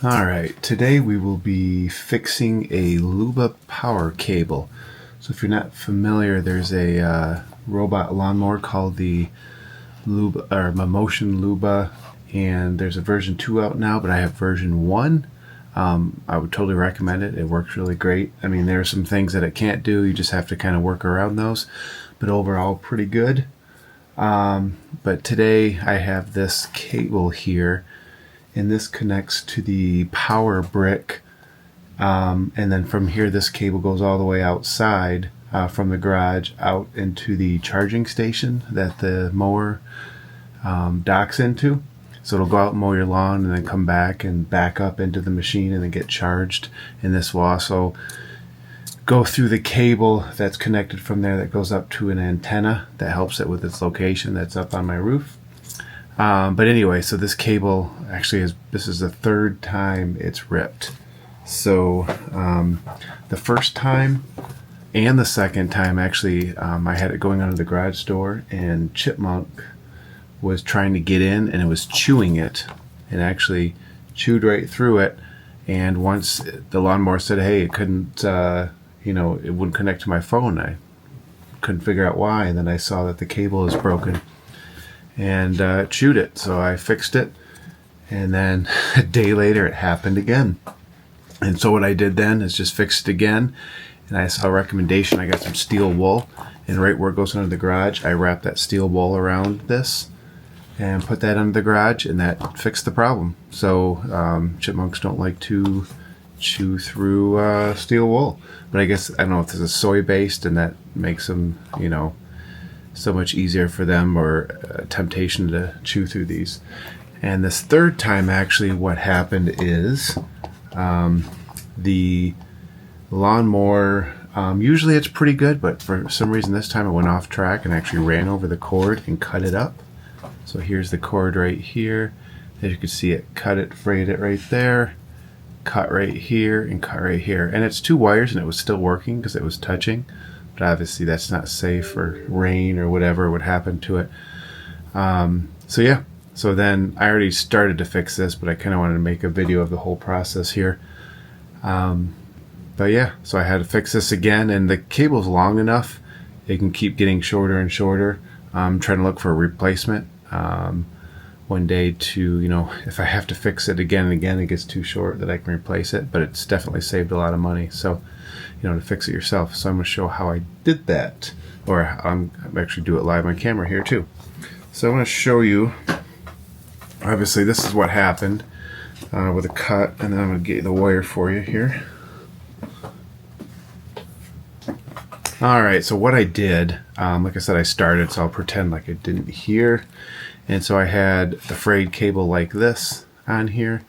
Alright, today we will be fixing a Luba power cable. So if you're not familiar, there's a robot lawnmower called the Luba, or Mammotion Luba, and there's a version 2 out now, but I have version 1. I would totally recommend it. It works really great. I mean, there are some things that it can't do. You just have to kind of work around those, but overall pretty good. But today I have this cable here, and this connects to the power brick, and then from here this cable goes all the way outside from the garage out into the charging station that the mower docks into. So it'll go out and mow your lawn and then come back and back up into the machine and then get charged. And this will also go through the cable that's connected from there that goes up to an antenna that helps it with its location that's up on my roof. But anyway, so this cable actually this is the third time it's ripped. So the first time and the second time actually, I had it going under the garage door, and Chipmunk was trying to get in and it was chewing it, and actually chewed right through it. And once the lawnmower said, hey, it couldn't, it wouldn't connect to my phone. I couldn't figure out why, and then I saw that the cable is broken and chewed it. So I fixed it, and then a day later it happened again. And so what I did then is just fix it again, and I saw a recommendation. I got some steel wool, and right where it goes under the garage, I wrapped that steel wool around this and put that under the garage, and that fixed the problem. So chipmunks don't like to chew through steel wool, but I guess, I don't know if this is soy based, and that makes them, so much easier for them, or a temptation to chew through these. And this third time, actually, what happened is the lawnmower, usually it's pretty good, but for some reason this time it went off track and actually ran over the cord and cut it up. So here's the cord right here. As you can see, it cut it, frayed it right there, cut right here, and cut right here. And it's 2 wires, and it was still working because it was touching. But obviously that's not safe, or rain or whatever would happen to it. So yeah, so then I already started to fix this, but I kind of wanted to make a video of the whole process here. But yeah, so I had to fix this again, and the cable's long enough, it can keep getting shorter and shorter. I'm trying to look for a replacement one day to, if I have to fix it again and again, it gets too short, that I can replace it. But it's definitely saved a lot of money, so to fix it yourself. So I'm going to show how I did that, or I'm actually do it live on camera here too. So I want to show you, obviously this is what happened with a cut, and then I'm going to get the wire for you here. Alright, so what I did, like I said, I started, so I'll pretend like I didn't hear. And so I had the frayed cable like this on here,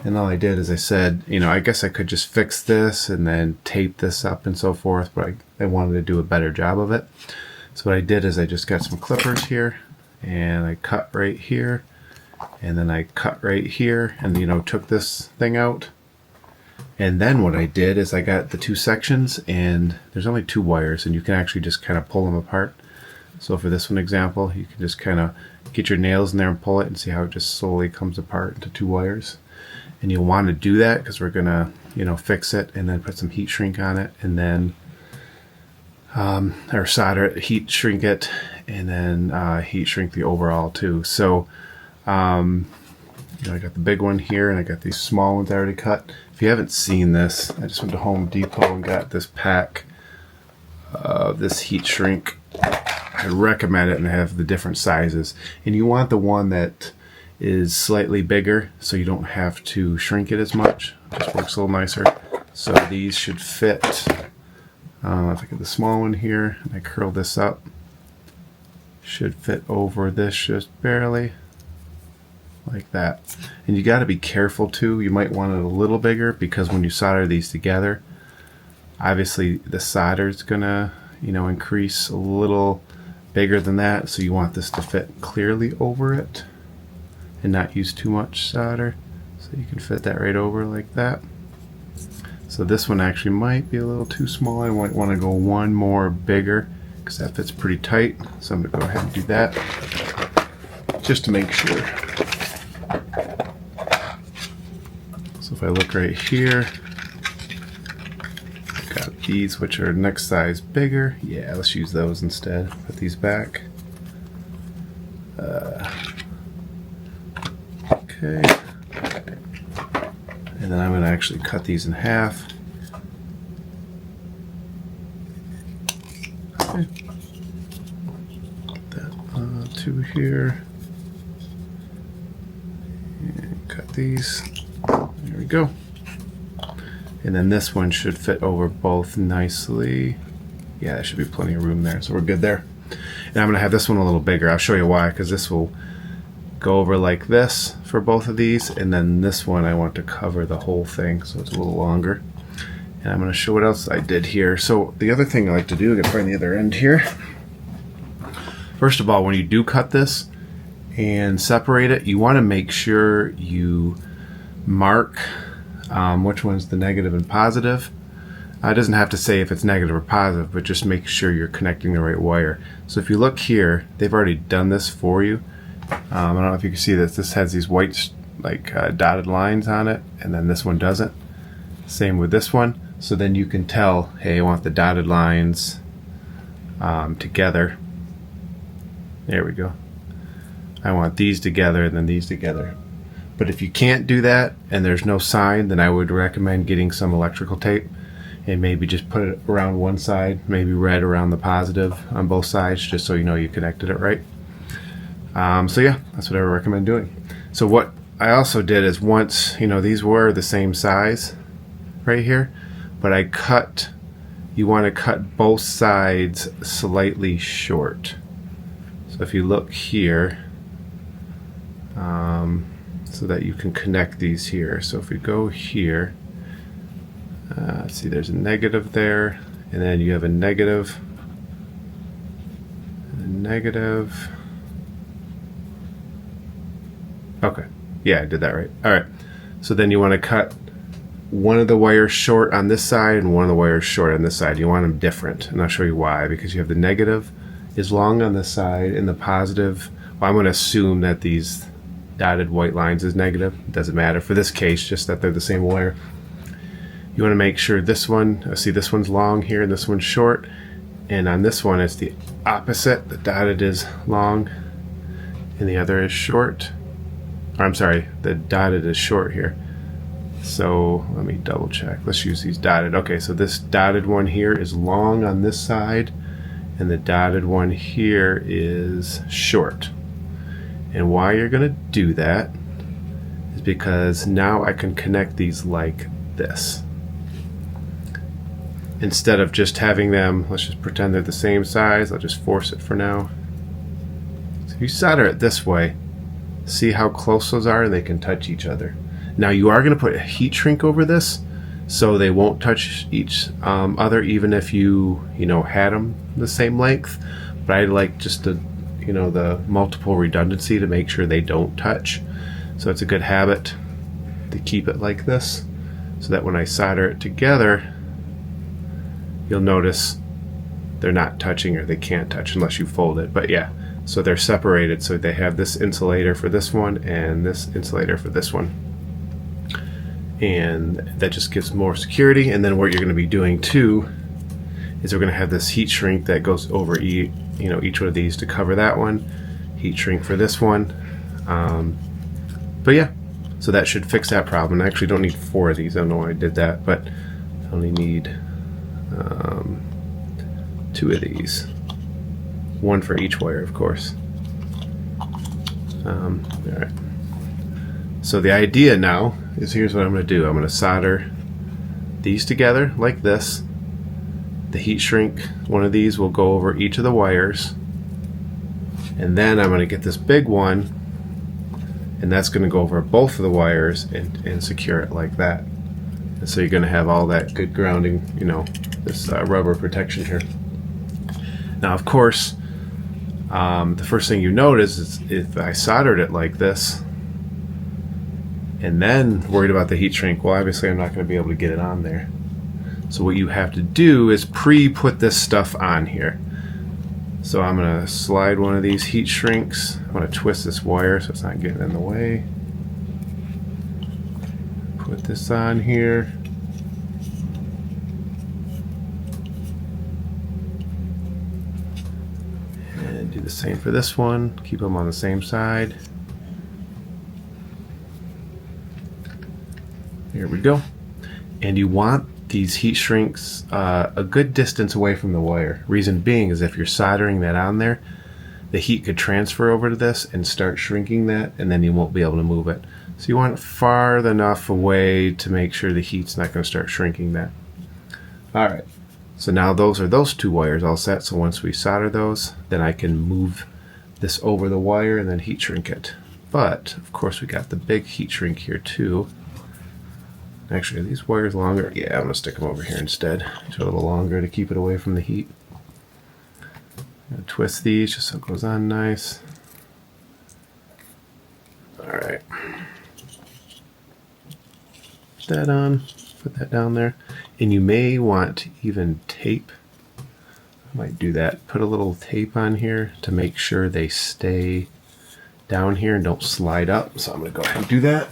and all I did is I said, I guess I could just fix this and then tape this up and so forth, but I wanted to do a better job of it. So what I did is I just got some clippers here, and I cut right here, and then I cut right here, and took this thing out. And then what I did is I got the 2 sections, and there's only 2 wires, and you can actually just kind of pull them apart. So for this one example, you can just kind of get your nails in there and pull it and see how it just slowly comes apart into 2 wires. And you'll want to do that because we're gonna fix it and then put some heat shrink on it, and then or solder it, heat shrink it, and then heat shrink the overall too. So I got the big one here, and I got these small ones I already cut. If you haven't seen this, I just went to Home Depot and got this pack of this heat shrink. I recommend it, and they have the different sizes. And you want the one that is slightly bigger, so you don't have to shrink it as much. It just works a little nicer. So these should fit. If I get the small one here, and I curl this up, should fit over this just barely. Like that. And you got to be careful too. You might want it a little bigger, because when you solder these together, obviously the solder is gonna increase a little bigger than that, so you want this to fit clearly over it and not use too much solder, so you can fit that right over like that. So this one actually might be a little too small. I might want to go one more bigger, because that fits pretty tight. So I'm gonna go ahead and do that just to make sure. So if I look right here, I've got these which are next size bigger. Yeah, let's use those instead. Put these back. Okay. And then I'm going to actually cut these in half. Okay. Put that two here. And cut these. There we go. And then this one should fit over both nicely. Yeah, there should be plenty of room there, so we're good there. And I'm going to have this one a little bigger. I'll show you why, because this will go over like this for both of these, and then this one I want to cover the whole thing, so it's a little longer. And I'm going to show what else I did here. So the other thing I like to do, I can find the other end here. First of all, when you do cut this and separate it, you want to make sure you mark which one's the negative and positive. It doesn't have to say if it's negative or positive, but just make sure you're connecting the right wire. So if you look here, they've already done this for you. I don't know if you can see this. This has these white dotted lines on it, and then this one doesn't. Same with this one. So then you can tell, hey, I want the dotted lines together. There we go. I want these together and then these together. But if you can't do that and there's no sign, then I would recommend getting some electrical tape and maybe just put it around one side, maybe red around the positive on both sides, just so you know you connected it right. So yeah, that's what I would recommend doing. So what I also did is, once, you know, these were the same size right here, but I cut, you want to cut both sides slightly short. So if you look here, so that you can connect these here. So if we go here, see there's a negative there, and then you have a negative, and a negative. Okay, yeah, I did that right. All right, so then you want to cut one of the wires short on this side and one of the wires short on this side. You want them different, and I'll show you why. Because you have the negative is long on this side and the positive, well, I'm going to assume that these dotted white lines is negative. It doesn't matter for this case, just that they're the same wire. You want to make sure this one, see this one's long here and this one's short, and on this one it's the opposite. The dotted is long and the other is short. Or, I'm sorry, the dotted is short here. So let me double check. Let's use these dotted. Okay, so this dotted one here is long on this side, and the dotted one here is short. And why you're going to do that is because now I can connect these like this. Instead of just having them, let's just pretend they're the same size. I'll just force it for now. So if you solder it this way, see how close those are? They can touch each other. Now you are going to put a heat shrink over this, so they won't touch each other, even if you had them the same length. But I like just the the multiple redundancy to make sure they don't touch. So it's a good habit to keep it like this, so that when I solder it together, you'll notice they're not touching, or they can't touch unless you fold it. But yeah, so they're separated, so they have this insulator for this one and this insulator for this one. And that just gives more security. And then what you're going to be doing too is we're going to have this heat shrink that goes over each one of these to cover that one. Heat shrink for this one. But yeah, so that should fix that problem. I actually don't need 4 of these. I don't know why I did that, but I only need 2 of these. 1 for each wire, of course. All right. So the idea now is, here's what I'm going to do. I'm going to solder these together like this. The heat shrink, one of these will go over each of the wires, and then I'm going to get this big one, and that's going to go over both of the wires and secure it like that. And so you're going to have all that good grounding, this rubber protection here. Now, of course, the first thing you notice is if I soldered it like this and then worried about the heat shrink, well, obviously I'm not going to be able to get it on there. So what you have to do is pre-put this stuff on here. So I'm going to slide one of these heat shrinks. I'm going to twist this wire so it's not getting in the way. Put this on here. And do the same for this one. Keep them on the same side. There we go. And you want these heat shrinks a good distance away from the wire. Reason being is if you're soldering that on there, the heat could transfer over to this and start shrinking that, and then you won't be able to move it. So you want it far enough away to make sure the heat's not going to start shrinking that. Alright, so now those two wires all set. So once we solder those, then I can move this over the wire and then heat shrink it. But of course we got the big heat shrink here too. Actually, are these wires longer? Yeah, I'm going to stick them over here instead. These are a little longer to keep it away from the heat. I'm going to twist these just so it goes on nice. Alright. Put that on. Put that down there. And you may want to even tape. I might do that. Put a little tape on here to make sure they stay down here and don't slide up. So I'm going to go ahead and do that.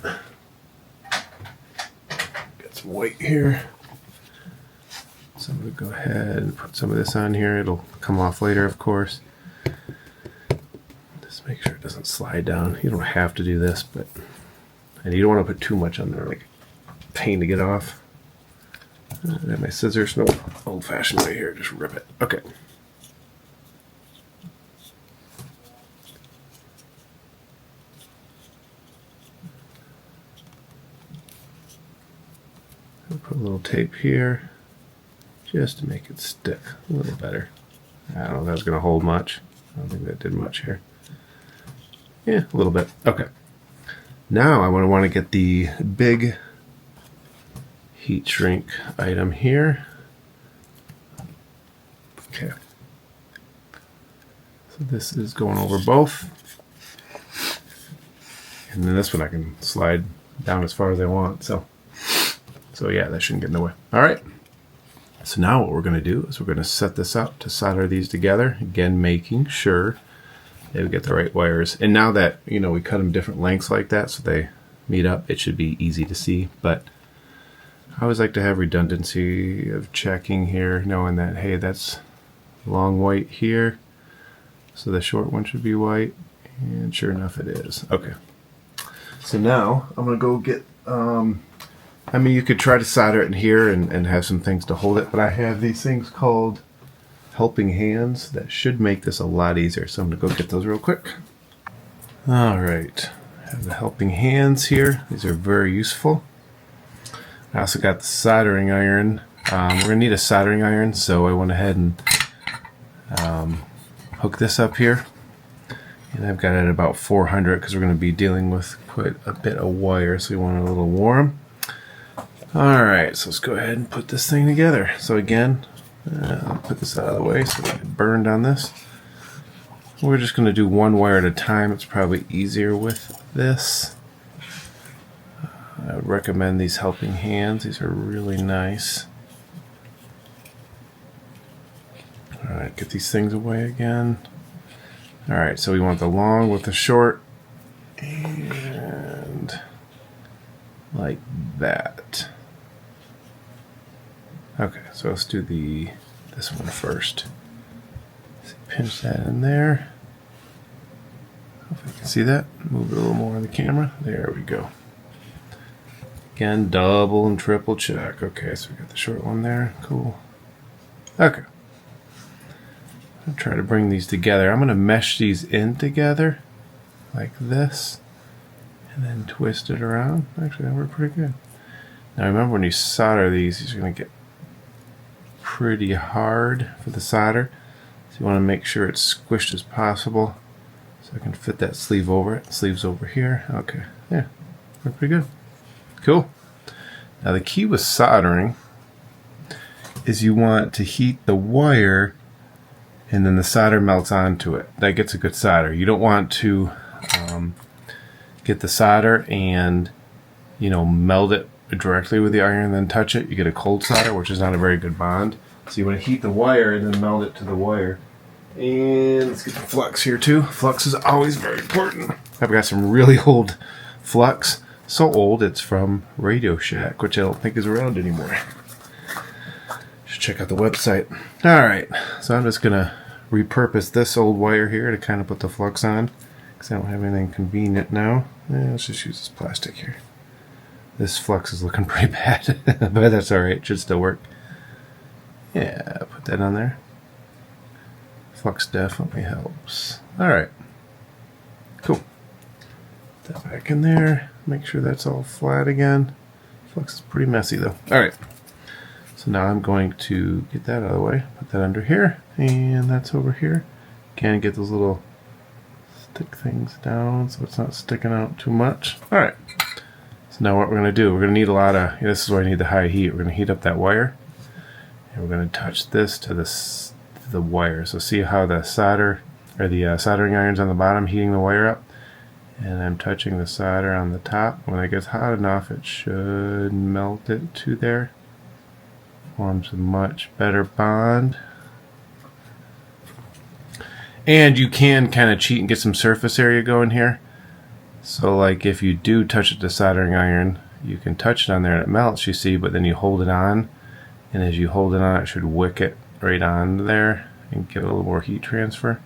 White here, so I'm going to go ahead and put some of this on here. It'll come off later, of course. Just make sure it doesn't slide down. You don't have to do this, but and you don't want to put too much on there, like a pain to get off. I have my scissors. No old-fashioned way here. Just rip it. Okay. Put a little tape here just to make it stick a little better. I don't know if that's going to hold much. I don't think that did much here. Yeah, a little bit. Okay. Now I want to get the big heat shrink item here. Okay. So this is going over both. And then this one I can slide down as far as I want. So yeah, that shouldn't get in the way. All right. So now what we're going to do is we're going to set this up to solder these together. Again, making sure that we get the right wires. And now that, you know, we cut them different lengths like that so they meet up, it should be easy to see. But I always like to have redundancy of checking here, knowing that, hey, that's long white here. So the short one should be white. And sure enough, it is. Okay. So now I'm going to go get... I mean, you could try to solder it in here and have some things to hold it, but I have these things called helping hands that should make this a lot easier. So I'm going to go get those real quick. Alright, I have the helping hands here. These are very useful. I also got the soldering iron. We're going to need a soldering iron, so I went ahead and hook this up here. And I've got it at about 400 because we're going to be dealing with quite a bit of wire, so we want it a little warm. Alright, so let's go ahead and put this thing together. So again, I'll put this out of the way so we get burned on this. We're just going to do one wire at a time. It's probably easier with this. I would recommend these helping hands. These are really nice. Alright, get these things away again. Alright, so we want the long with the short. And like that. Okay, so let's do this one first. So pinch that in there. Hopefully you can see that. Move it a little more on the camera. There we go. Again, double and triple check. Okay, so we got the short one there. Cool. Okay. I'll try to bring these together. I'm going to mesh these in together like this and then twist it around. Actually, that worked pretty good. Now remember, when you solder these are going to get pretty hard for the solder. So you want to make sure it's squished as possible. So I can fit that sleeve over it. Sleeve's over here. Okay, yeah, worked pretty good. Cool. Now the key with soldering is you want to heat the wire and then the solder melts onto it. That gets a good solder. You don't want to get the solder and, you know, meld it directly with the iron and then touch it. You get a cold solder, which is not a very good bond. So you want to heat the wire and then meld it to the wire. And let's get the flux here too. Flux is always very important. I've got some really old flux, So old it's from Radio Shack, which I don't think is around anymore. Should check out the website. Alright, so I'm just going to repurpose this old wire here to kind of put the flux on, because I don't have anything convenient now. Let's just use this plastic here. This flux is looking pretty bad, but that's alright, it should still work. Yeah, put that on there. Flux definitely helps. Alright, cool. Put that back in there, make sure that's all flat again. Flux is pretty messy though. Alright, so now I'm going to get that out of the way, put that under here, and that's over here. Can get those little stick things down so it's not sticking out too much. Alright, so now what we're going to do, we're going to need a lot of, this is where I need the high heat. We're going to heat up that wire, and we're going to touch this to the wire. So see how the solder, or the soldering iron's on the bottom heating the wire up, and I'm touching the solder on the top. When it gets hot enough, it should melt it to there. Forms a much better bond. And you can kind of cheat and get some surface area going here. So like if you do touch it to soldering iron, you can touch it on there and it melts, you see, but then you hold it on, and as you hold it on, it should wick it right on there and get a little more heat transfer.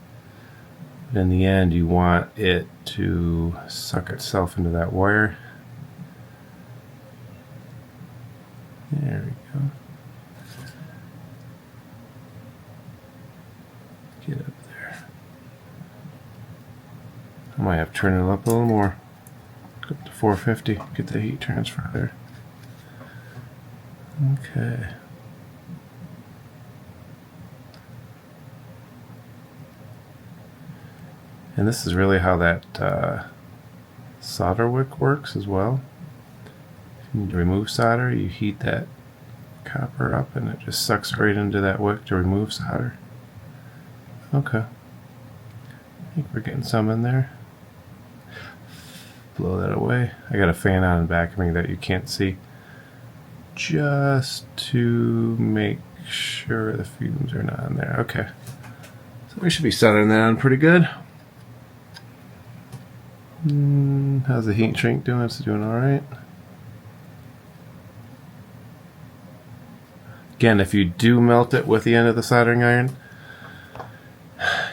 But in the end, you want it to suck itself into that wire. There we go. Get up there. I might have to turn it up a little more. Go up to 450. Get the heat transfer there. Okay. And this is really how that solder wick works as well. If you need to remove solder, you heat that copper up and it just sucks right into that wick to remove solder. Okay. I think we're getting some in there. Blow that away. I got a fan on the back of me that you can't see, just to make sure the fumes are not in there. Okay. So we should be soldering that on pretty good. How's the heat shrink doing? It's doing alright. Again, if you do melt it with the end of the soldering iron,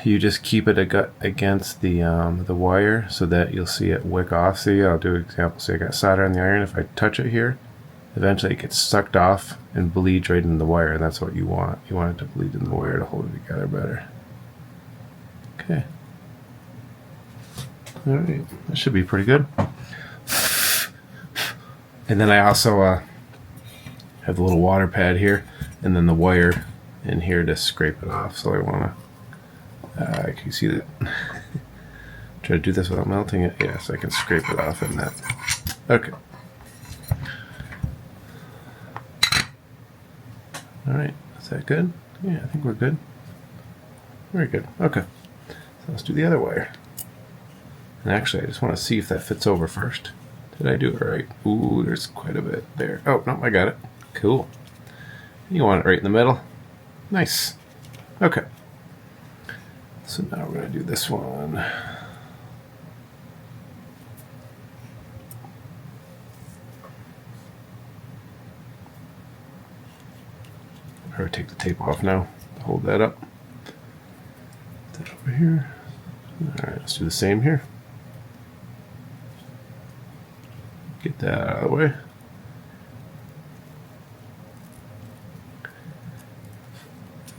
you just keep it against the wire so that you'll see it wick off. See, I'll do an example. See, I got solder on the iron. If I touch it here, eventually it gets sucked off and bleeds right into the wire, and that's what you want. You want it to bleed in the wire to hold it together better. Okay. Alright, that should be pretty good. And then I also have the little water pad here, and then the wire in here to scrape it off. So I want to, can you see that? Try to do this without melting it. Yeah, so I can scrape it off in that. Okay. Alright, is that good? Yeah, I think we're good. Very good. Okay. So let's do the other wire. And actually, I just want to see if that fits over first. Did I do it right? Ooh, there's quite a bit there. Oh, no, I got it. Cool. You want it right in the middle? Nice. Okay. So now we're going to do this one. Or take the tape off now. Hold that up. Put that over here. Alright, let's do the same here. Get that out of the way.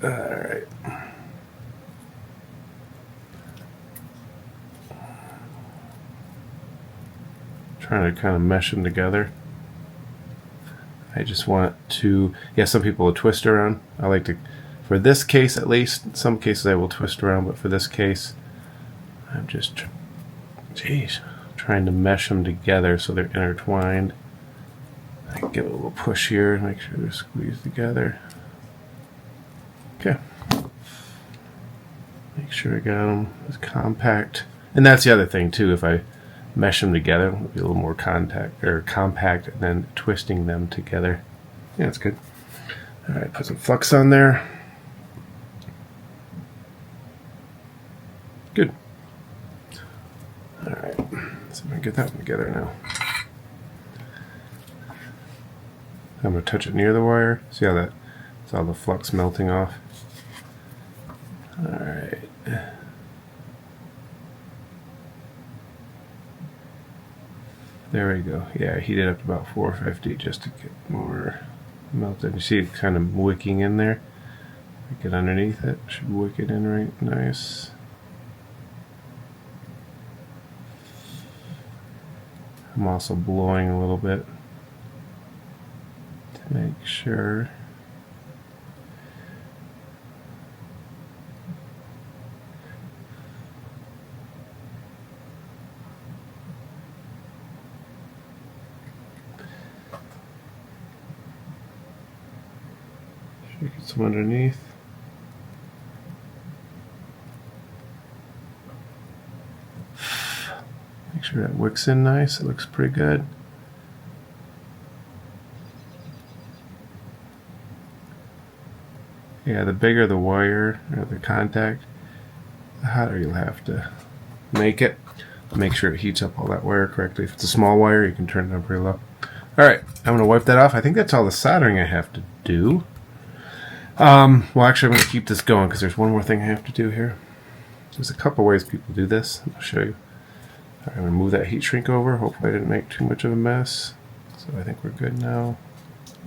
Alright. Trying to kind of mesh them together. I just want to, yeah, some people will twist around. I like to, for this case at least, in some cases I will twist around, but for this case, I'm just, trying to mesh them together so they're intertwined. I can give it a little push here, make sure they're squeezed together. Okay. Make sure I got them as compact. And that's the other thing too, if I mesh them together, it'll be a little more compact, and then twisting them together. Yeah, that's good. Alright, put some flux on there. Good. Alright, so I'm going to get that one together now. I'm going to touch it near the wire. See how that's all the flux melting off. Alright. There we go. Yeah, heat it up to about 450 just to get more melted. You see it kind of wicking in there. Get underneath it. Should wick it in right nice. I'm also blowing a little bit to make sure. Should get some underneath. Make sure that wicks in nice. It looks pretty good. Yeah, the bigger the wire or the contact, the hotter you'll have to make it. Make sure it heats up all that wire correctly. If it's a small wire, you can turn it up pretty low. Alright, I'm going to wipe that off. I think that's all the soldering I have to do. Well, actually, I'm going to keep this going because there's one more thing I have to do here. There's a couple ways people do this. I'll show you. I'm going to move that heat shrink over. Hopefully I didn't make too much of a mess. So I think we're good now.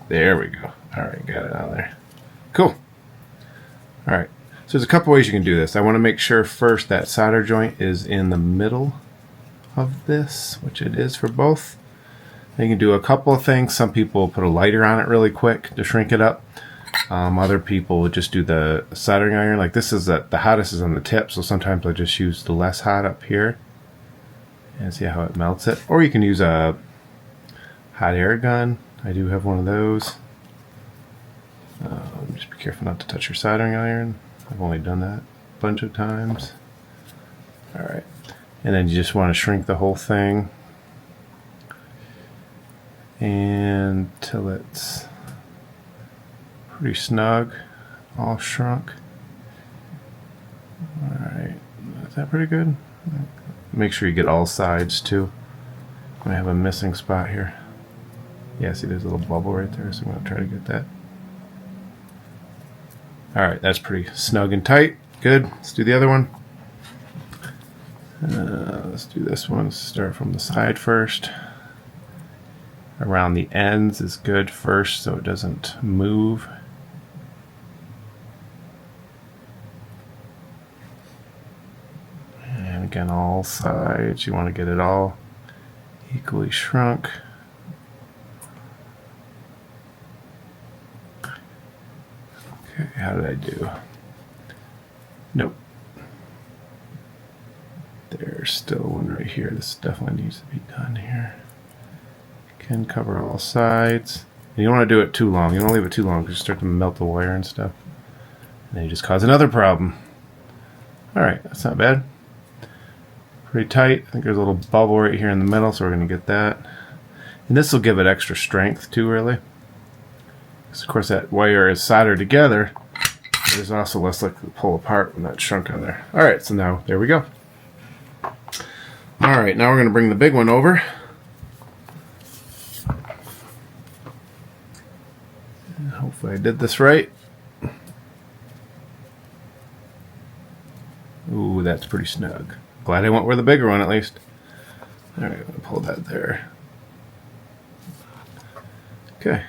There we go. Alright, got it on there. Cool. Alright, so there's a couple ways you can do this. I want to make sure first that solder joint is in the middle of this, which it is for both. And you can do a couple of things. Some people put a lighter on it really quick to shrink it up. Other people would just do the soldering iron. Like this is the hottest is on the tip, so sometimes I just use the less hot up here. And see how it melts it. Or you can use a hot air gun. I do have one of those. Just be careful not to touch your soldering iron. I've only done that a bunch of times. Alright. And then you just want to shrink the whole thing. And till it's pretty snug, all shrunk. Alright. Is that pretty good? Make sure you get all sides too. I have a missing spot here. Yeah, see there's a little bubble right there, so I'm going to try to get that. Alright, that's pretty snug and tight. Good. Let's do the other one. Let's do this one. Let's start from the side first. Around the ends is good first so it doesn't move. And again, all sides. You want to get it all equally shrunk. Okay, how did I do? Nope. There's still one right here. This definitely needs to be done here. Can cover all sides. And you don't want to do it too long. You don't leave it too long because you start to melt the wire and stuff. And then you just cause another problem. Alright, that's not bad. Pretty tight. I think there's a little bubble right here in the middle, so we're going to get that. And this will give it extra strength too, really. Because of course that wire is soldered together. There's also less likely to pull apart when that's shrunk on there. Alright, so now there we go. Alright, now we're going to bring the big one over. And hopefully I did this right. Ooh, that's pretty snug. Glad I went with the bigger one at least. Alright, I'm going to pull that there. Okay.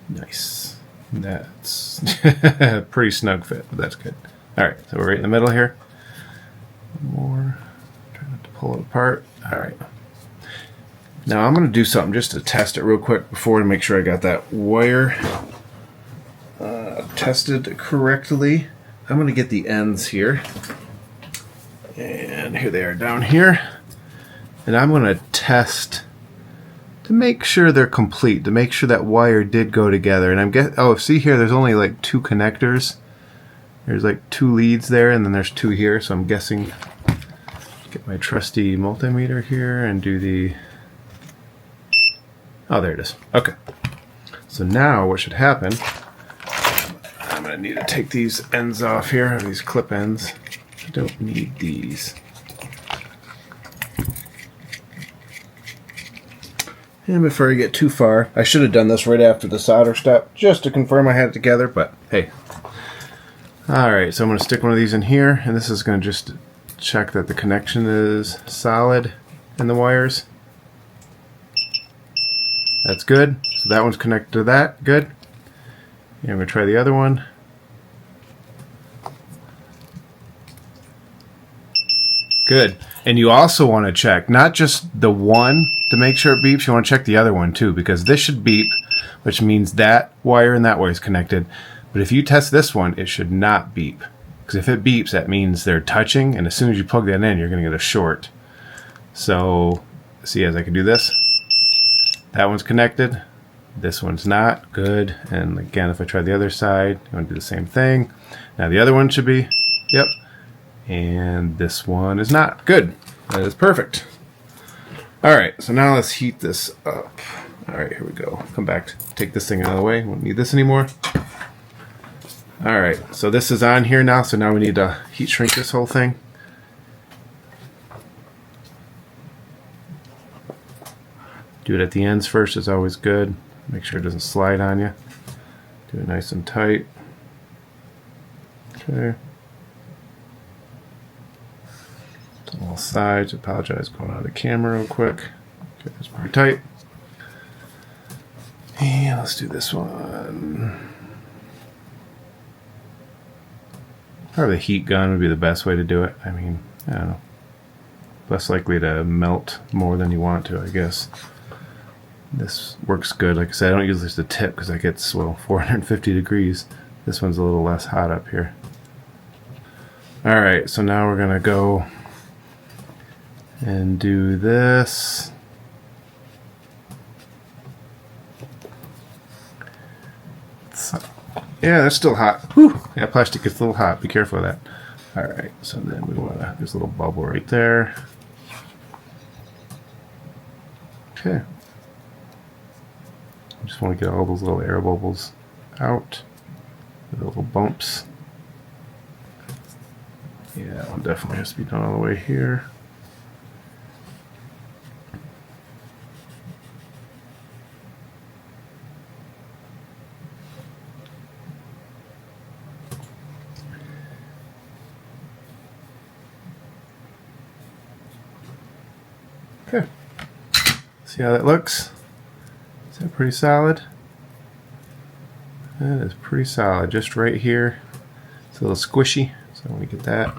Nice. That's a pretty snug fit, but that's good. Alright, so we're right in the middle here. One more. Try not to pull it apart. Alright. Now I'm going to do something just to test it real quick before to make sure I got that wire tested correctly. I'm going to get the ends here. And here they are down here. And I'm going to test to make sure they're complete, to make sure that wire did go together. And oh, see here, there's only like 2 connectors. There's like 2 leads there, and then there's 2 here. So I'm guessing, get my trusty multimeter here and do the, oh, there it is. Okay. So now what should happen, I'm going to need to take these ends off here, these clip ends. I don't need these. And before I get too far, I should have done this right after the solder step, just to confirm I had it together, but hey. Alright, so I'm going to stick one of these in here, and this is going to just check that the connection is solid in the wires. That's good. So that one's connected to that. Good. And I'm going to try the other one. Good. And you also want to check not just the one to make sure it beeps, you want to check the other one too, because this should beep, which means that wire and that wire is connected. But if you test this one, it should not beep. Because if it beeps, that means they're touching, and as soon as you plug that in, you're going to get a short. So, see, as I can do this, that one's connected, this one's not. Good. And again, if I try the other side, you want to do the same thing. Now the other one should be, yep. And this one is not. Good. That is perfect. Alright, so now let's heat this up. Alright, here we go. Come back, take this thing out of the way. We won't need this anymore. Alright, so this is on here now, so now we need to heat shrink this whole thing. Do it at the ends first, is always good. Make sure it doesn't slide on you. Do it nice and tight. Okay. All sides. Apologize going out of the camera real quick. Okay, that's pretty tight. And let's do this one. Probably the heat gun would be the best way to do it. I mean, I don't know. Less likely to melt more than you want to, I guess. This works good. Like I said, I don't use this the tip because that gets, well, 450 degrees. This one's a little less hot up here. Alright, so now we're going to go and do this. Yeah, that's still hot. Whew. Yeah, plastic gets a little hot. Be careful of that. Alright, so then we want to, there's a little bubble right there. Okay. I just want to get all those little air bubbles out. The little bumps. Yeah, that one definitely has to be done all the way here. Okay. See how that looks? Is that pretty solid? That is pretty solid. Just right here. It's a little squishy, so I want to get that.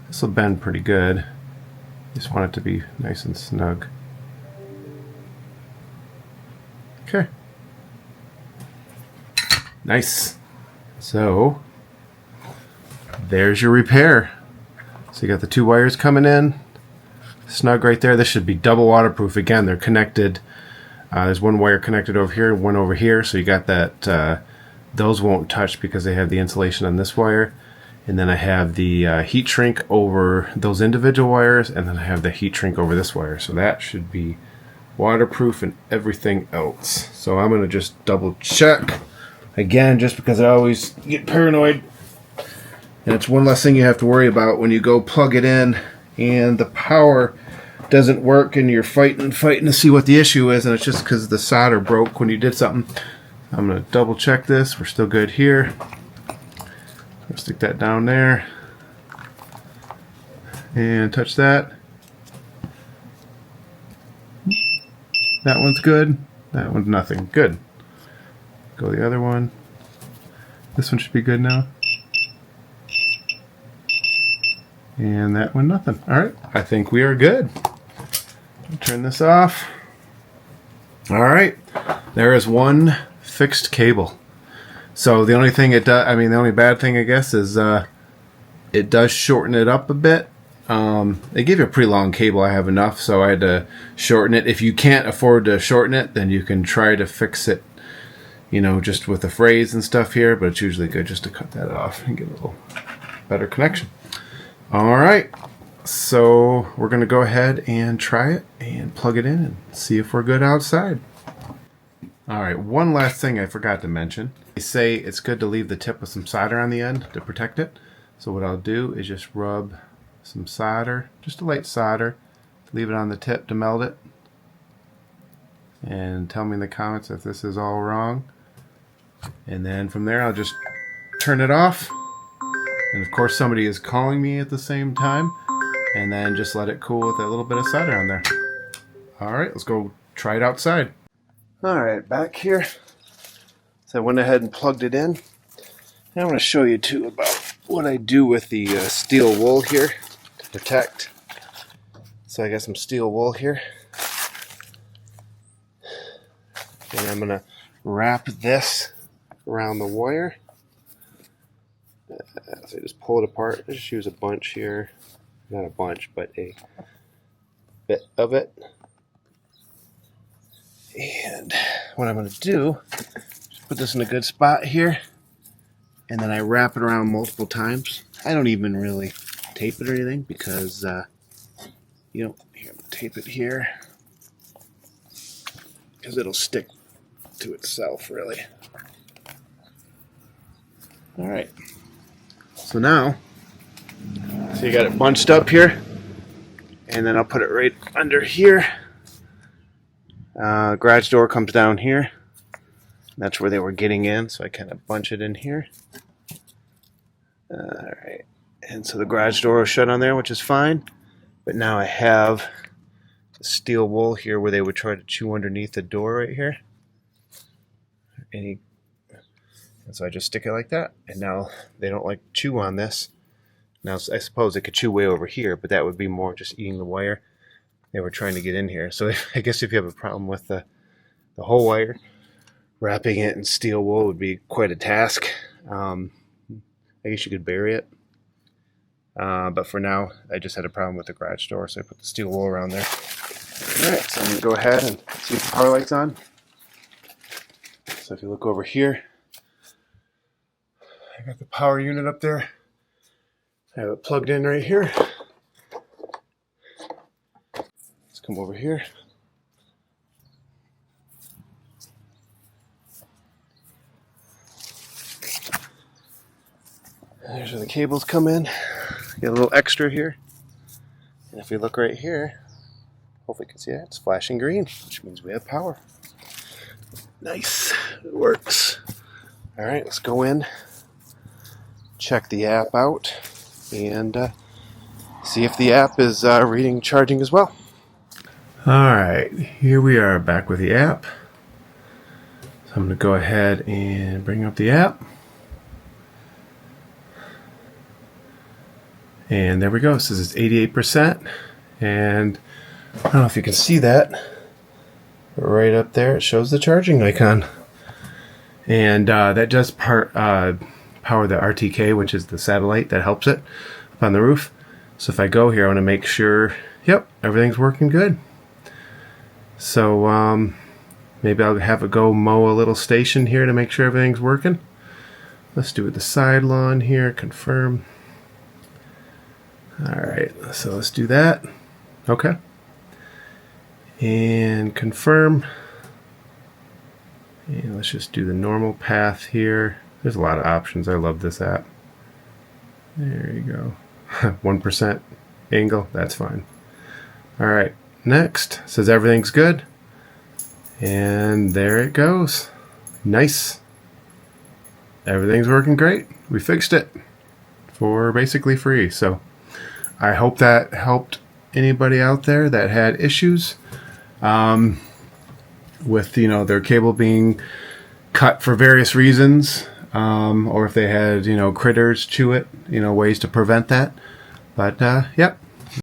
This will bend pretty good. Just want it to be nice and snug. Okay. Nice. So, there's your repair. So you got the two wires coming in. Snug right there. This should be double waterproof. Again, they're connected. There's one wire connected over here, one over here. So you got that. Those won't touch because they have the insulation on this wire. And then I have the heat shrink over those individual wires. And then I have the heat shrink over this wire. So that should be waterproof and everything else. So I'm going to just double check. Again, just because I always get paranoid. And it's one less thing you have to worry about when you go plug it in and the power doesn't work and you're fighting to see what the issue is, and it's just because the solder broke when you did something. I'm going to double check this. We're still good here. I'll stick that down there and touch that. That one's good. That one's nothing. Good. Go the other one. This one should be good now. And that one, nothing. Alright, I think we are good. I'll turn this off. Alright, there is one fixed cable. So the only thing it does, I mean, the only bad thing, I guess, is it does shorten it up a bit. They give you a pretty long cable. I have enough, so I had to shorten it. If you can't afford to shorten it, then you can try to fix it, you know, just with a phrase and stuff here, but it's usually good just to cut that off and get a little better connection. Alright, so we're going to go ahead and try it and plug it in and see if we're good outside. Alright, one last thing I forgot to mention. They say it's good to leave the tip with some solder on the end to protect it. So what I'll do is just rub some solder, just a light solder, leave it on the tip to melt it. and tell me in the comments if this is all wrong. And then from there I'll just turn it off. And of course somebody is calling me at the same time. And then just let it cool with a little bit of solder on there. Alright, let's go try it outside. Alright, back here. So I went ahead and plugged it in. And I'm going to show you too about what I do with the steel wool here to protect. So I got some steel wool here. And I'm going to wrap this around the wire. So I just pull it apart. I just use a bunch here. Not a bunch, but a bit of it. And what I'm going to do is put this in a good spot here. And then I wrap it around multiple times. I don't even really tape it or anything because, you know, here, tape it here. Because it'll stick to itself, really. Alright. So now, so you got it bunched up here. And then I'll put it right under here. Garage door comes down here. That's where they were getting in, so I kind of bunch it in here. Alright, and so the garage door was shut on there, which is fine. But now I have the steel wool here where they would try to chew underneath the door right here. And so I just stick it like that. And now they don't like to chew on this. Now I suppose they could chew way over here, but that would be more just eating the wire. They were trying to get in here. So I guess if you have a problem with the whole wire, wrapping it in steel wool would be quite a task. I guess you could bury it. But for now, I just had a problem with the garage door, so I put the steel wool around there. Alright, so I'm going to go ahead and see if the power light's on. So if you look over here, I got the power unit up there. I have it plugged in right here. Let's come over here. There's where the cables come in. Get a little extra here. And if we look right here, hopefully you can see that, it's flashing green, which means we have power. Nice, it works. Alright, let's go in, check the app out, and see if the app is reading charging as well. Alright, here we are back with the app. So I'm going to go ahead and bring up the app. And there we go. It says it's 88%. And I don't know if you can see that. Right up there, it shows the charging icon. And that does power the RTK, which is the satellite that helps it up on the roof. So if I go here, I want to make sure, yep, everything's working good. So maybe I'll have it go mow a little station here to make sure everything's working. Let's do it the side lawn here, confirm. Alright, so let's do that. Okay. And confirm. And let's just do the normal path here. There's a lot of options. I love this app. There you go. 1% angle, that's fine. Alright, next. Says everything's good. And there it goes. Nice. Everything's working great. We fixed it for basically free. So I hope that helped anybody out there that had issues with, you know, their cable being cut for various reasons, or if they had, you know, critters chew it, you know, ways to prevent that. But yep,